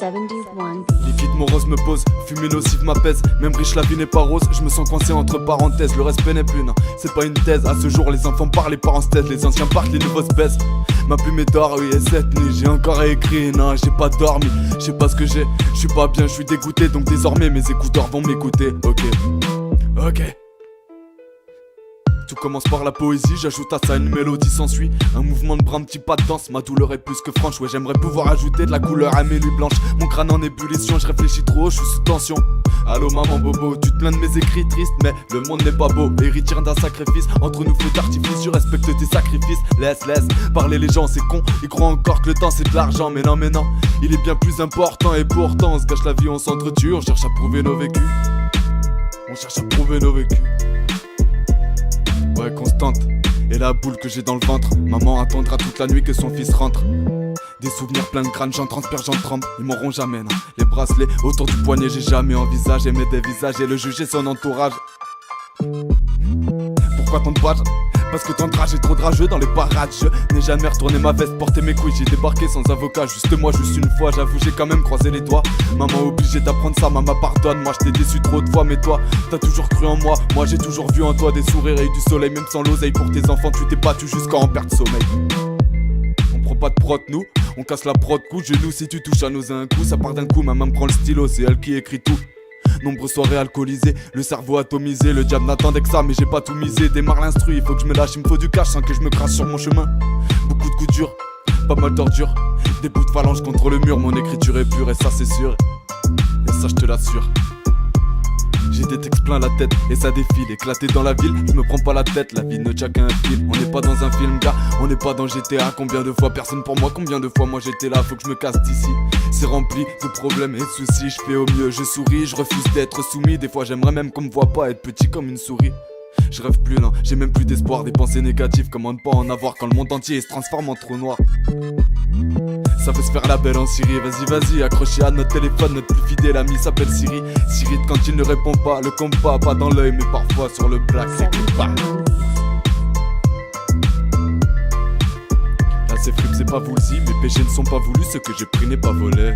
71 Liquide morose me pose, fumée nocive m'apaise. Même riche la vie n'est pas rose, je me sens coincé entre parenthèses. Le respect n'est plus, non, c'est pas une thèse. À ce jour les enfants parlent, les parents se taisent. Les anciens partent, les nouveaux se baissent. Ma plume est d'or, oui, et cette nuit j'ai encore écrit. Non, j'ai pas dormi, je sais pas ce que j'ai. Je suis pas bien, je suis dégoûté, donc désormais mes écouteurs vont m'écouter. Ok. Tout commence par la poésie, j'ajoute à ça une mélodie s'ensuit. Un mouvement de bras, un petit pas de danse, ma douleur est plus que franche. Ouais, j'aimerais pouvoir ajouter de la couleur à mes nuits blanches. Mon crâne en ébullition, je réfléchis trop, je suis sous tension. Allô maman bobo, tu te plains de mes écrits tristes, mais le monde n'est pas beau. Héritière d'un sacrifice, entre nous feux d'artifice, je respecte tes sacrifices. Laisse parler les gens, c'est con. Ils croient encore que le temps c'est de l'argent, mais non, il est bien plus important. Et pourtant on se gâche la vie, on s'entretue, on cherche à prouver nos vécus. Ouais, constante, et la boule que j'ai dans le ventre. Maman attendra toute la nuit que son fils rentre. Des souvenirs plein de crâne, j'en transpire, j'en tremble. Ils m'auront jamais, non. Les bracelets autour du poignet, j'ai jamais envisagé. Mais dévisager le juge et son entourage. Pourquoi tant de badge? Parce que ton drage est trop drageux dans les parages. Je n'ai jamais retourné ma veste, porté mes couilles. J'ai débarqué sans avocat, juste une fois. J'avoue, j'ai quand même croisé les doigts. Maman obligée d'apprendre ça, maman pardonne. Moi je t'ai déçu trop de fois, mais toi, t'as toujours cru en moi. Moi j'ai toujours vu en toi des sourires et du soleil. Même sans l'oseille pour tes enfants, tu t'es battu jusqu'à en perdre sommeil. On prend pas de prod, nous, on casse la prod coup. Genou si tu touches à nos un coup, ça part d'un coup. Ma main prend le stylo, c'est elle qui écrit tout. Nombreuses soirées alcoolisées, le cerveau atomisé. Le diable n'attendait que ça, mais j'ai pas tout misé. Démarre l'instru, il faut que je me lâche, il me faut du cash sans que je me crache sur mon chemin. Beaucoup de coups durs, pas mal d'ordures. Des bouts de phalange contre le mur, mon écriture est pure et ça c'est sûr. Et ça je te l'assure. J'ai des textes plein la tête et ça défile. Éclaté dans la ville, je me prends pas la tête. La vie ne tient qu'à un film. On n'est pas dans un film, gars, on n'est pas dans GTA. Combien de fois personne pour moi, combien de fois moi j'étais là. Faut que je me casse d'ici. C'est rempli de problèmes et de soucis. Je fais au mieux, je souris, je refuse d'être soumis. Des fois j'aimerais même qu'on me voit pas, être petit comme une souris. Je rêve plus, non, j'ai même plus d'espoir. Des pensées négatives, comment ne pas en avoir quand le monde entier se transforme en trou noir. Ça veut se faire la belle en Syrie, vas-y, accroché à notre téléphone, notre plus fidèle ami s'appelle Siri. Siri quand il ne répond pas, le compas pas dans l'œil, mais parfois sur le black, c'est que pas. Là c'est flip, c'est pas voulu, mes péchés ne sont pas voulus, ce que j'ai pris n'est pas volé.